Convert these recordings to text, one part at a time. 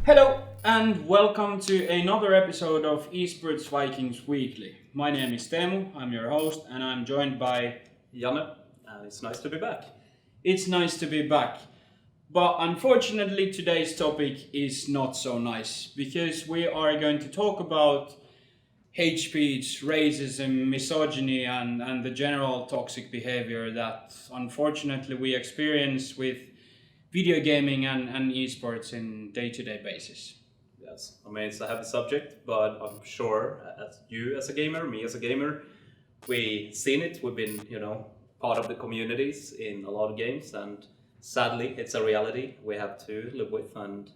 Hello and welcome to another episode of Esports Vikings Weekly. My name is Teemu, I'm your host, and I'm joined by. Janne, and it's nice to be back. It's nice to be back. But unfortunately, today's topic is not so nice because we are going to talk about hate speech, racism, misogyny, and the general toxic behavior that unfortunately we experience with video gaming and esports in day-to-day basis. Yes, I mean it's a heavy subject, but I'm sure as you as a gamer, me as a gamer, we've seen it. We've been, part of the communities in a lot of games, and sadly, it's a reality we have to live with. And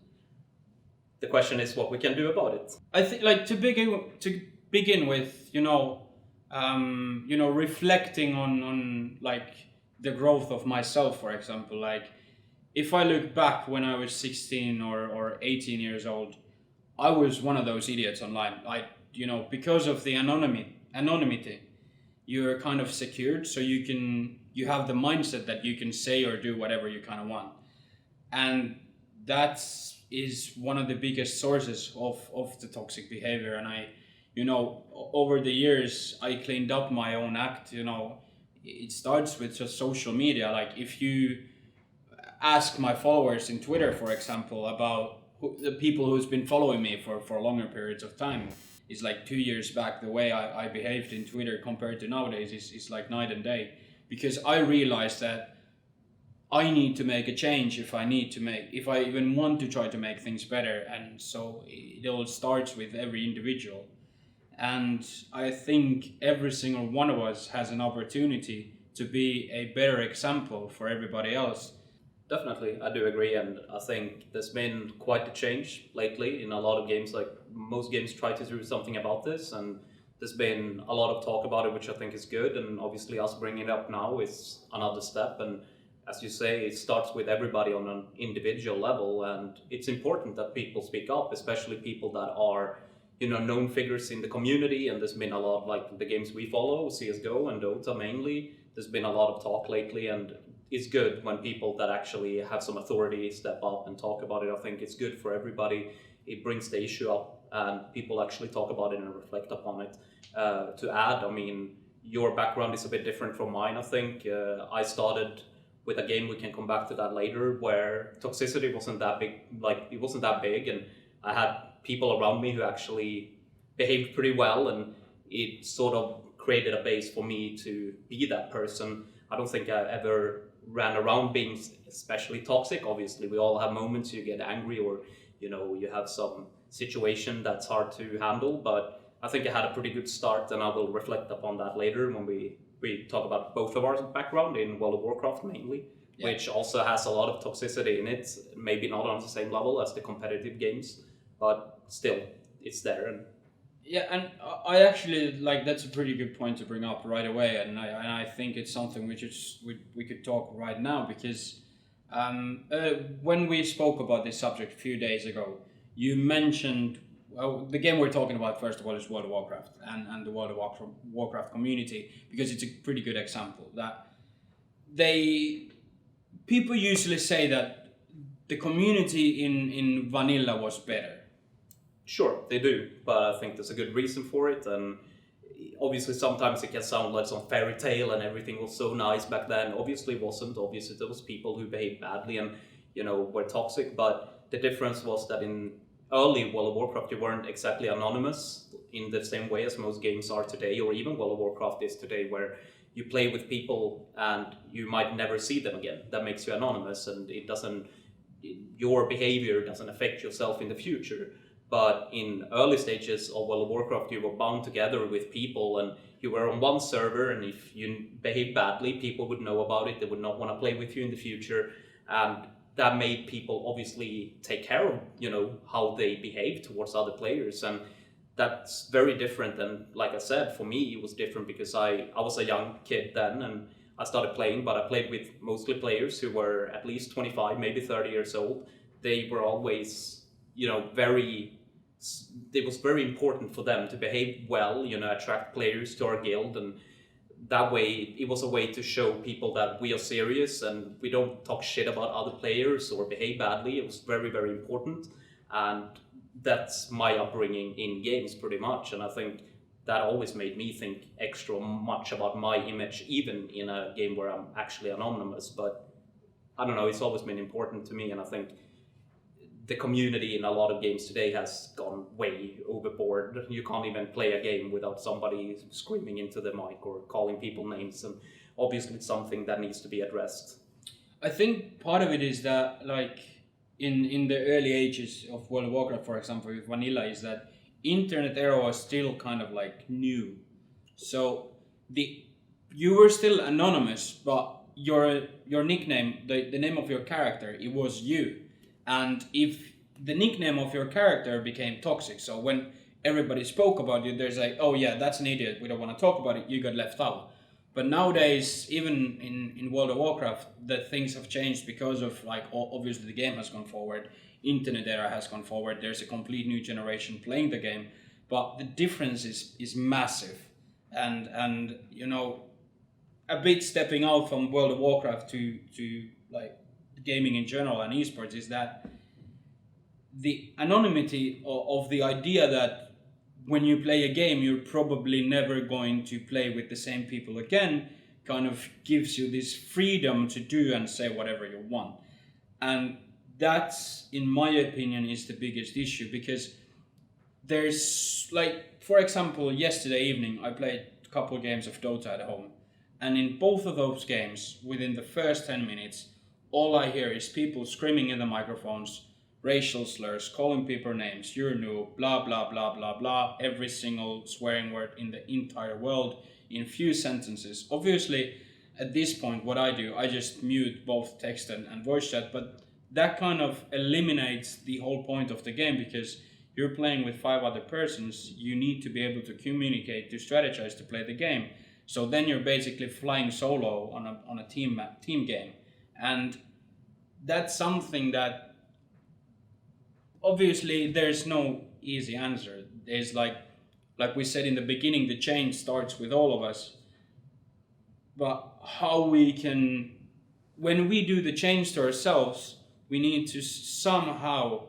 the question is what we can do about it. I think, like, to begin with, reflecting on like the growth of myself, for example. Like, if I look back when I was 16 or 18 years old, I was one of those idiots online. Because of the anonymity, you're kind of secured, so you have the mindset that you can say or do whatever you kind of want, and that is one of the biggest sources of the toxic behavior. And over the years, I cleaned up my own act. It starts with just social media. Like, if you ask my followers in Twitter, for example, about the people who's been following me for longer periods of time, is like 2 years back, the way I behaved in Twitter compared to nowadays is like night and day. Because I realized that I need to make a change if I even want to try to make things better. And so it all starts with every individual. And I think every single one of us has an opportunity to be a better example for everybody else. Definitely, I do agree, and I think there's been quite a change lately in a lot of games. Like most games try to do something about this, and there's been a lot of talk about it, which I think is good. And obviously, us bringing it up now is another step. And as you say, it starts with everybody on an individual level, and it's important that people speak up, especially people that are, known figures in the community. And there's been a lot, like the games we follow, CS:GO and Dota mainly. There's been a lot of talk lately, and it's good when people that actually have some authority step up and talk about it. I think it's good for everybody. It brings the issue up and people actually talk about it and reflect upon it. To add, I mean, your background is a bit different from mine, I think. I started with a game, we can come back to that later, where toxicity wasn't that big, like it wasn't that big, and I had people around me who actually behaved pretty well, and it sort of created a base for me to be that person. I don't think I ever ran around being especially toxic. Obviously, we all have moments you get angry or you have some situation that's hard to handle. But I think I had a pretty good start, and I will reflect upon that later when we talk about both of our background in World of Warcraft mainly, which also has a lot of toxicity in it. Maybe not on the same level as the competitive games, but still, it's there. And Yeah, and I actually like that's a pretty good point to bring up right away, and I think it's something we could talk right now because when we spoke about this subject a few days ago, you mentioned, well, the game we're talking about first of all is World of Warcraft and the World of Warcraft community, because it's a pretty good example that they people usually say that the community in vanilla was better. sure, they do, but I think there's a good reason for it. And obviously, sometimes it can sound like some fairy tale and everything was so nice back then. Obviously, it wasn't. Obviously, there was people who behaved badly and were toxic. But the difference was that in early World of Warcraft, you weren't exactly anonymous in the same way as most games are today, or even World of Warcraft is today, where you play with people and you might never see them again. That makes you anonymous, and it doesn't. Your behavior doesn't affect yourself in the future. But in early stages of World of Warcraft, you were bound together with people, and you were on one server, and if you behaved badly, people would know about it. They would not want to play with you in the future. And that made people obviously take care of, how they behave towards other players. And that's very different. And like I said, for me, it was different because I was a young kid then, and I started playing, but I played with mostly players who were at least 25, maybe 30 years old. They were always, it was very important for them to behave well, attract players to our guild, and that way it was a way to show people that we are serious and we don't talk shit about other players or behave badly. It was very, very important. and that's my upbringing in games pretty much. And I think that always made me think extra much about my image, even in a game where I'm actually anonymous. But I don't know, it's always been important to me, and I think the community in a lot of games today has gone way overboard. You can't even play a game without somebody screaming into the mic or calling people names, and obviously it's something that needs to be addressed. I think part of it is that, like, in the early ages of World of Warcraft, for example, with vanilla, is that internet era was still kind of like new. So you were still anonymous, but your nickname, the name of your character, it was you. And if the nickname of your character became toxic, so when everybody spoke about you, there's like, oh yeah, that's an idiot, we don't want to talk about it, you got left out. But nowadays, even in World of Warcraft, that things have changed because of, like, obviously the game has gone forward, internet era has gone forward, there's a complete new generation playing the game, but the difference is massive. And you know, a bit stepping out from World of Warcraft to like gaming in general and esports is that the anonymity of the idea that when you play a game you're probably never going to play with the same people again kind of gives you this freedom to do and say whatever you want. And that's, in my opinion, is the biggest issue, because there's, like, for example, yesterday evening I played a couple games of Dota at home, and in both of those games, within the first 10 minutes, all I hear is people screaming in the microphones, racial slurs, calling people names, you're new, blah, blah, blah, blah, blah, every single swearing word in the entire world in few sentences. Obviously, at this point, what I do, I just mute both text and voice chat, but that kind of eliminates the whole point of the game, because you're playing with 5 other persons, you need to be able to communicate, to strategize, to play the game. So then you're basically flying solo on a team game. And that's something that obviously there's no easy answer. There's like we said in the beginning, the change starts with all of us. But how we can, when we do the change to ourselves, we need to somehow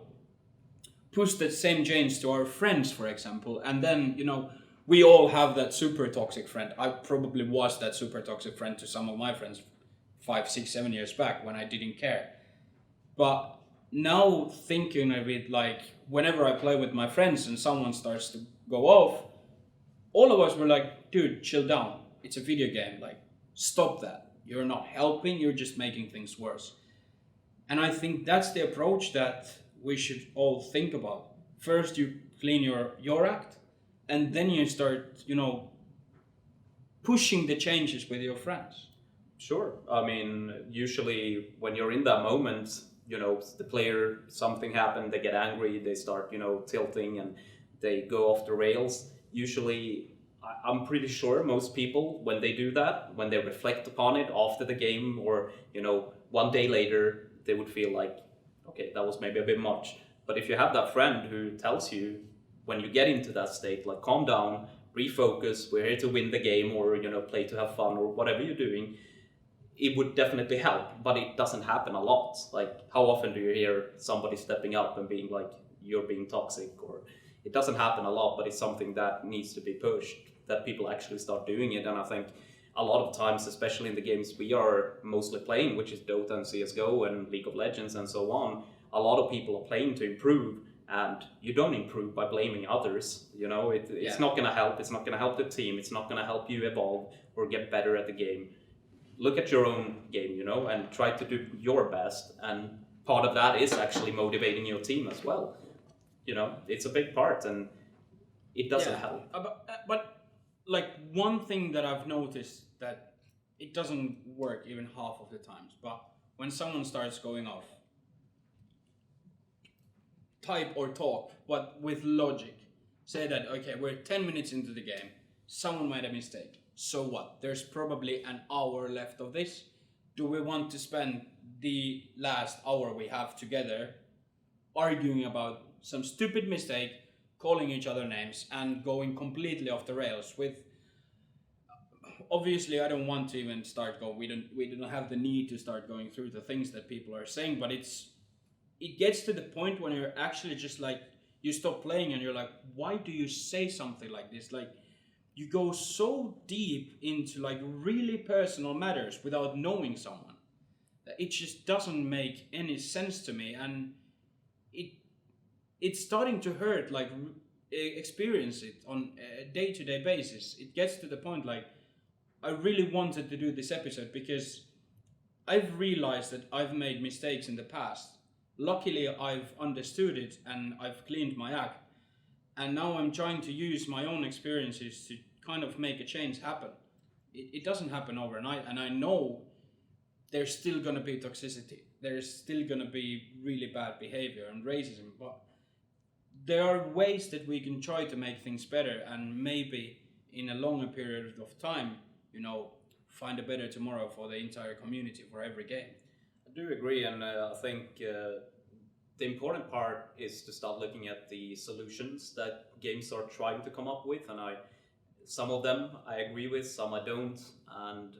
push that same change to our friends, for example. And then, you know, we all have that super toxic friend. I probably was that super toxic friend to some of my friends 5, 6, 7 years back when I didn't care. But now thinking of it, like, whenever I play with my friends and someone starts to go off, all of us were like, dude, chill down. It's a video game. Like, stop that. You're not helping, you're just making things worse. And I think that's the approach that we should all think about. First, you clean your act, and then you start, you know, pushing the changes with your friends. Sure. I mean, usually when you're in that moment, you know, the player, something happened, they get angry, they start, you know, tilting and they go off the rails. Usually, I'm pretty sure most people, when they do that, when they reflect upon it after the game or, you know, one day later, they would feel like, okay, that was maybe a bit much. But if you have that friend who tells you when you get into that state, like, calm down, refocus, we're here to win the game, or, you know, play to have fun, or whatever you're doing, it would definitely help. But it doesn't happen a lot. Like, how often do you hear somebody stepping up and being like, you're being toxic? Or it doesn't happen a lot, but it's something that needs to be pushed, that people actually start doing it. And I think a lot of times, especially in the games we are mostly playing, which is Dota and CSGO and League of Legends and so on, a lot of people are playing to improve, and you don't improve by blaming others. You know, it's not going to help. It's not going to help the team. It's not going to help you evolve or get better at the game. Look at your own game, you know, and try to do your best. And part of that is actually motivating your team as well. You know, it's a big part, and it doesn't help. But like, one thing that I've noticed that it doesn't work even half of the times, but when someone starts going off, type or talk, but with logic. Say that, okay, we're 10 minutes into the game, someone made a mistake. So what? There's probably an hour left of this. Do we want to spend the last hour we have together arguing about some stupid mistake, calling each other names, and going completely off the rails with... Obviously, I don't want to even start going. We don't have the need to start going through the things that people are saying, but it's it gets to the point when you're actually just like, you stop playing and you're like, why do you say something like this? Like, you go so deep into like really personal matters without knowing someone. It just doesn't make any sense to me, and it it's starting to hurt. Like, experience it on a day-to-day basis. It gets to the point like, I really wanted to do this episode because I've realized that I've made mistakes in the past. Luckily, I've understood it and I've cleaned my act. And now I'm trying to use my own experiences to kind of make a change happen. It doesn't happen overnight, and I know there's still going to be toxicity. There's still going to be really bad behavior and racism, but there are ways that we can try to make things better, and maybe in a longer period of time, find a better tomorrow for the entire community, for every game. I do agree, and I think the important part is to start looking at the solutions that games are trying to come up with, and some of them I agree with, some I don't, and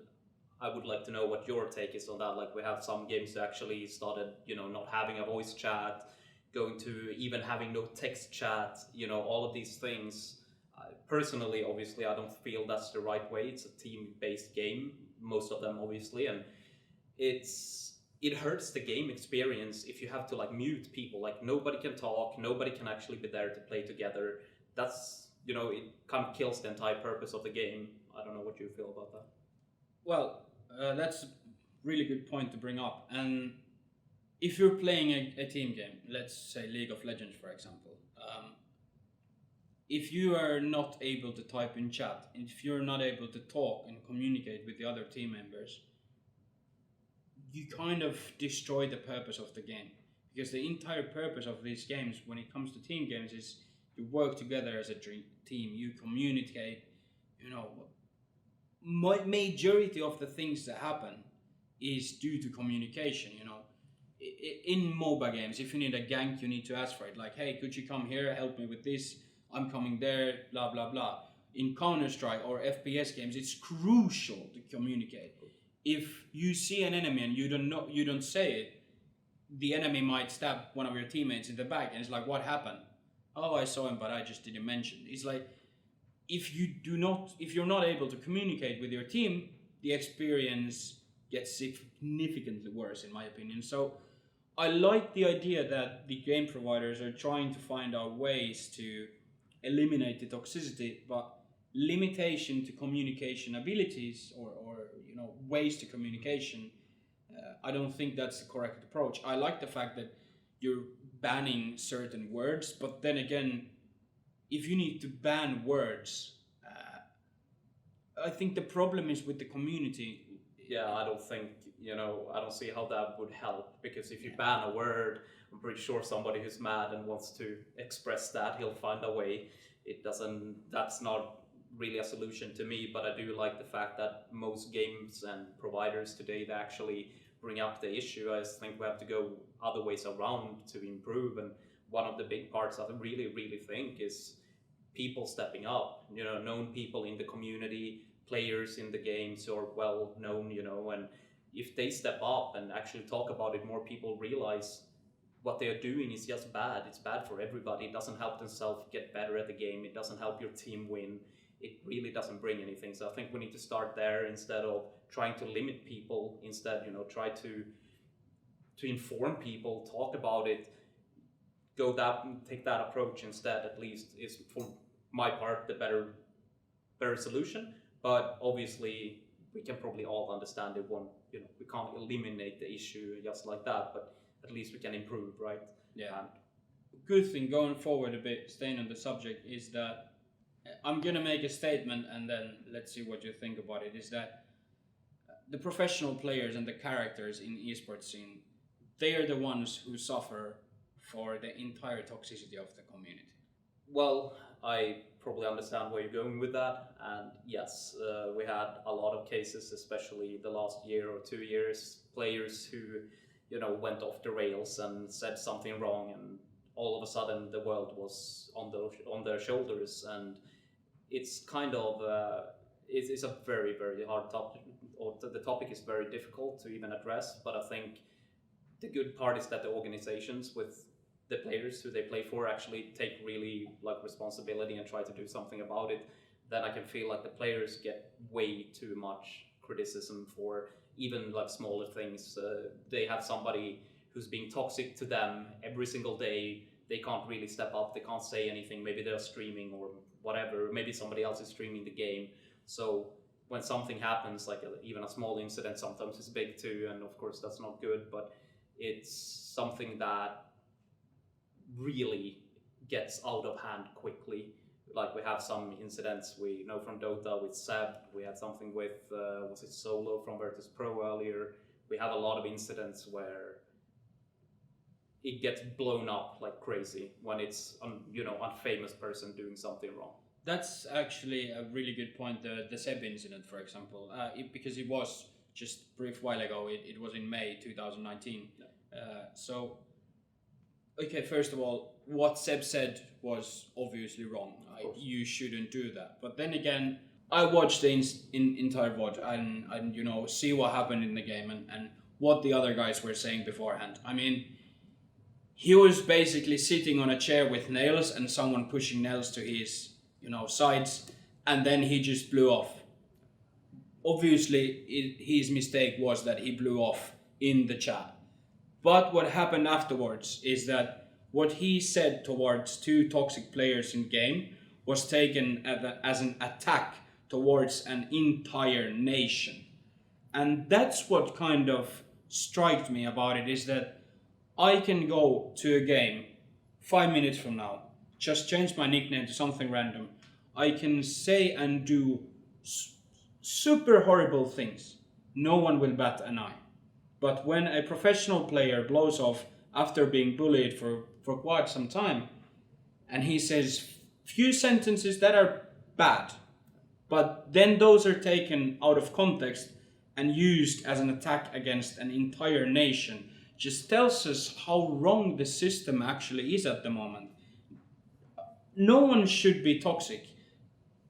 I would like to know what your take is on that. Like, we have some games that actually started, not having a voice chat, going to even having no text chat, all of these things. Personally, obviously, I don't feel that's the right way. It's a team-based game, most of them, obviously, and it hurts the game experience if you have to like mute people. Like, nobody can talk, nobody can actually be there to play together. That's, it kind of kills the entire purpose of the game. I don't know what you feel about that. Well, that's a really good point to bring up. And if you're playing a team game, let's say League of Legends, for example, if you are not able to type in chat, if you're not able to talk and communicate with the other team members, you kind of destroy the purpose of the game. Because the entire purpose of these games, when it comes to team games, is you work together as a team, you communicate. Majority of the things that happen is due to communication. In MOBA games, if you need a gank, you need to ask for it. Like, hey, could you come here, help me with this? I'm coming there, blah blah blah. In Counter-Strike or FPS games, it's crucial to communicate. If you see an enemy and you don't say it, the enemy might stab one of your teammates in the back, and it's like, what happened? Oh, I saw him, but I just didn't mention. It's like, if you're not able to communicate with your team, the experience gets significantly worse, in my opinion. So I like the idea that the game providers are trying to find out ways to eliminate the toxicity, but limitation to communication abilities or ways to communication, I don't think that's the correct approach. I like the fact that you're banning certain words, but then again, if you need to ban words, I think the problem is with the community. Yeah, I don't think, I don't see how that would help, because if you ban a word, I'm pretty sure somebody who's mad and wants to express that, he'll find a way. That's not really a solution to me, but I do like the fact that most games and providers today, they actually bring up the issue. I think we have to go other ways around to improve, and one of the big parts I really, really think is people stepping up, known people in the community, players in the games who are well known, and if they step up and actually talk about it, more people realize what they are doing is just bad. It's bad for everybody. It doesn't help themselves get better at the game. It doesn't help your team win. It really doesn't bring anything. So I think we need to start there instead of trying to limit people. Instead, try to inform people, talk about it, take that approach instead. At least is, for my part, the better solution. But obviously, we can probably all understand it. We can't eliminate the issue just like that, but at least we can improve, right? Yeah. Good thing going forward a bit, staying on the subject, is that I'm gonna make a statement and then let's see what you think about it. Is that the professional players and the characters in esports scene, they are the ones who suffer for the entire toxicity of the community. Well, I probably understand where you're going with that, and yes, we had a lot of cases, especially the last year or 2 years, players who, went off the rails and said something wrong, and all of a sudden the world was on their shoulders, and it's kind of it's a very, very hard topic, or the topic is very difficult to even address, but I think the good part is that the organizations with the players who they play for actually take really like responsibility and try to do something about it. Then I can feel like the players get way too much criticism for even like smaller things. They have somebody who's being toxic to them every single day. They can't really step up. They can't say anything. Maybe they're streaming or whatever. Maybe somebody else is streaming the game. So when something happens, like even a small incident, sometimes it's big too, and of course that's not good. But it's something that really gets out of hand quickly. Like we have some incidents we know from Dota with Seb. We had something with was it Solo from Virtus Pro earlier. We have a lot of incidents where it gets blown up like crazy when it's unfamous person doing something wrong. That's actually a really good point. The Seb incident, for example, because it was just a brief while ago. It was in May 2019. Yeah. So, okay, first of all, what Seb said was obviously wrong. You shouldn't do that. But then again, I watched the entire VOD and see what happened in the game and what the other guys were saying beforehand. I mean, he was basically sitting on a chair with nails and someone pushing nails to his sides, and then he just blew off. Obviously, his mistake was that he blew off in the chat. But what happened afterwards is that what he said towards two toxic players in game was taken as an attack towards an entire nation. And that's what kind of struck me about it, is that I can go to a game 5 minutes from now, just change my nickname to something random. I can say and do super horrible things. No one will bat an eye. But when a professional player blows off after being bullied for quite some time, and he says few sentences that are bad, but then those are taken out of context and used as an attack against an entire nation, just tells us how wrong the system actually is at the moment. No one should be toxic,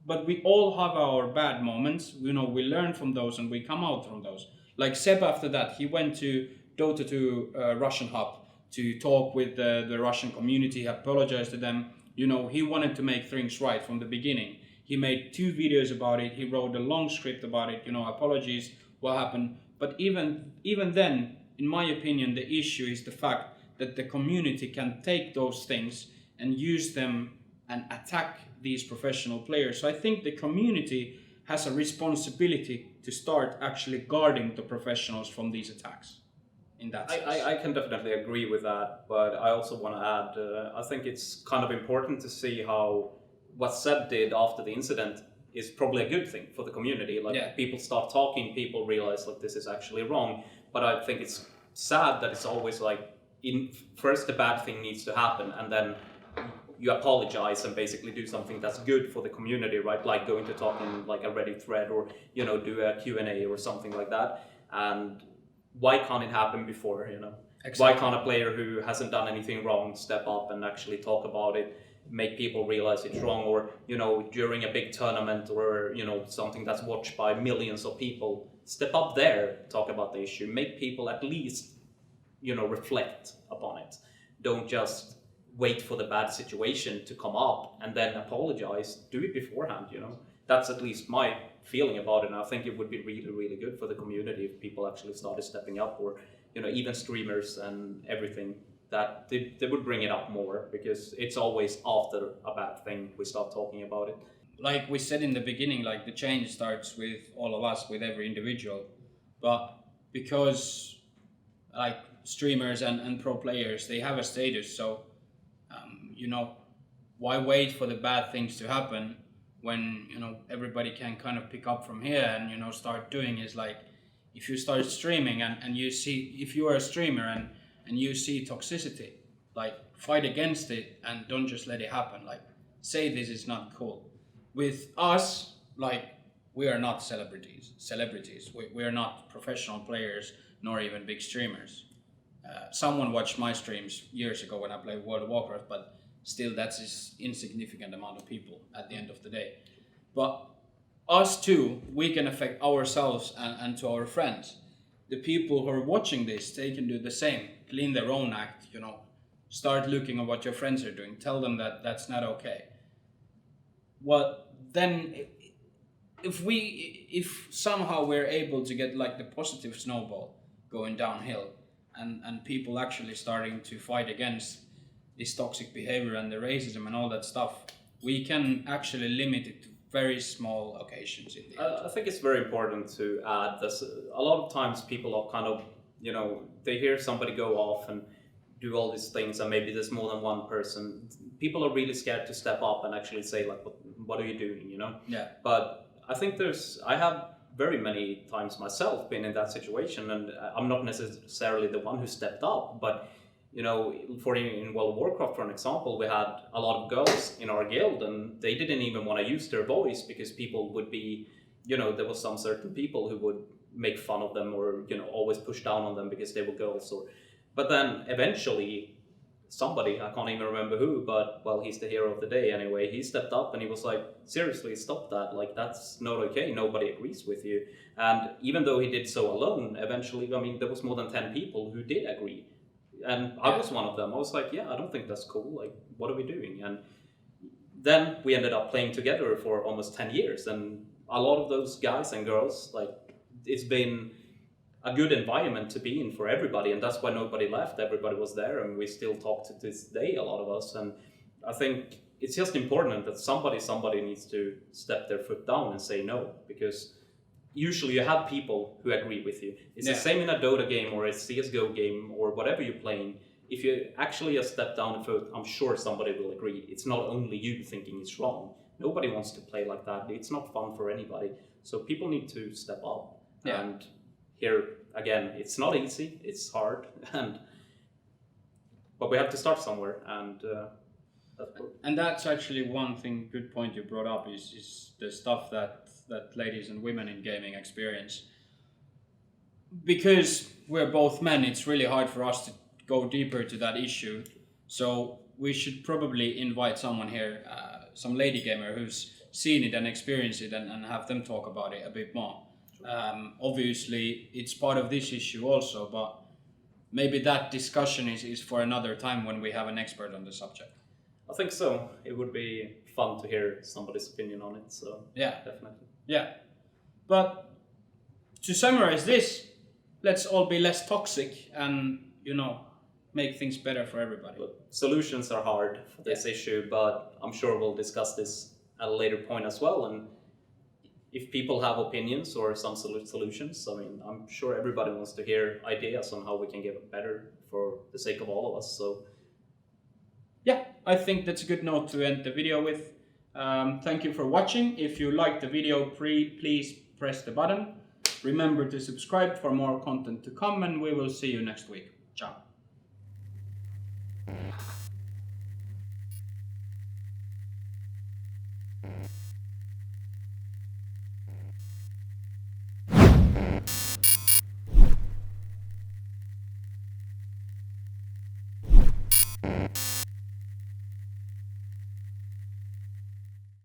but we all have our bad moments. We learn from those and we come out from those. Like Seb, after that, he went to Dota 2 Russian hub to talk with the Russian community, he apologized to them. He wanted to make things right from the beginning. He made 2 videos about it. He wrote a long script about it. Apologies, what happened. But even then, in my opinion, the issue is the fact that the community can take those things and use them and attack these professional players. So I think the community has a responsibility to start actually guarding the professionals from these attacks. In that sense. I can definitely agree with that, but I also want to add, I think it's kind of important to see how what Seb did after the incident is probably a good thing for the community. People start talking, people realize this is actually wrong. But I think it's sad that it's always first the bad thing needs to happen, and then you apologize and basically do something that's good for the community, right? Like going to talk in a Reddit thread or do a Q&A or something like that. And why can't it happen before? Exactly. Why can't a player who hasn't done anything wrong step up and actually talk about it, make people realize it's wrong, or during a big tournament or something that's watched by millions of people, step up there, talk about the issue, make people at least reflect upon it. Don't just wait for the bad situation to come up and then apologize. Do it beforehand. That's at least my feeling about it, and I think it would be really, really good for the community if people actually started stepping up, or even streamers and everything, that they would bring it up more, because it's always after a bad thing we start talking about it. Like we said in the beginning, the change starts with all of us, with every individual. But because streamers and pro players, they have a status, so why wait for the bad things to happen when everybody can kind of pick up from here and start doing is if you start streaming and you see, if you are a streamer and you see toxicity, fight against it and don't just let it happen. Say this is not cool. With us, we are not celebrities. We are not professional players, nor even big streamers. Someone watched my streams years ago when I played World of Warcraft, but still that's an insignificant amount of people at the end of the day. But us too, we can affect ourselves and to our friends. the people who are watching this, they can do the same. Clean their own act, Start looking at what your friends are doing. Tell them that that's not okay. Well, then if somehow we're able to get like the positive snowball going downhill, and people actually starting to fight against this toxic behavior and the racism and all that stuff, we can actually limit it to very small occasions in the end. I think it's very important to add this. A lot of times people are kind of, they hear somebody go off and do all these things, and maybe there's more than one person. People are really scared to step up and actually say, like, what are you doing, Yeah. But I think I have very many times myself been in that situation, and I'm not necessarily the one who stepped up, but in World of Warcraft, for an example, we had a lot of girls in our guild, and they didn't even want to use their voice because people would be, there was some certain people who would make fun of them or, always push down on them because they were girls. But then eventually somebody, I can't even remember who, but well, he's the hero of the day anyway, he stepped up and he was like, seriously, stop that, like that's not okay, nobody agrees with you. And even though he did so alone, eventually, there was more than 10 people who did agree. And I was one of them. I was like, yeah, I don't think that's cool. Like, what are we doing? And then we ended up playing together for almost 10 years. And a lot of those guys and girls, like, it's been a good environment to be in for everybody. And that's why nobody left. Everybody was there. And we still talk to this day, a lot of us. And I think it's just important that somebody needs to step their foot down and say no. Because usually you have people who agree with you. It's the same in a Dota game or a CSGO game or whatever you're playing. If you actually just step down a foot, I'm sure somebody will agree. It's not only you thinking it's wrong. Nobody wants to play like that. It's not fun for anybody. So people need to step up. Yeah. And here, again, it's not easy. It's hard. But we have to start somewhere. And that's actually one thing, good point you brought up, is the stuff that ladies and women in gaming experience. Because we're both men, it's really hard for us to go deeper to that issue. So we should probably invite someone here, some lady gamer who's seen it and experienced it, and have them talk about it a bit more. Obviously, it's part of this issue also, but maybe that discussion is for another time when we have an expert on the subject. I think so. It would be fun to hear somebody's opinion on it. So yeah, definitely. Yeah, but to summarize this, let's all be less toxic and make things better for everybody. But solutions are hard for this issue, but I'm sure we'll discuss this at a later point as well. And if people have opinions or some solutions, I'm sure everybody wants to hear ideas on how we can get better for the sake of all of us. So yeah, I think that's a good note to end the video with. Thank you for watching. If you liked the video, please press the button. Remember to subscribe for more content to come, and we will see you next week. Ciao.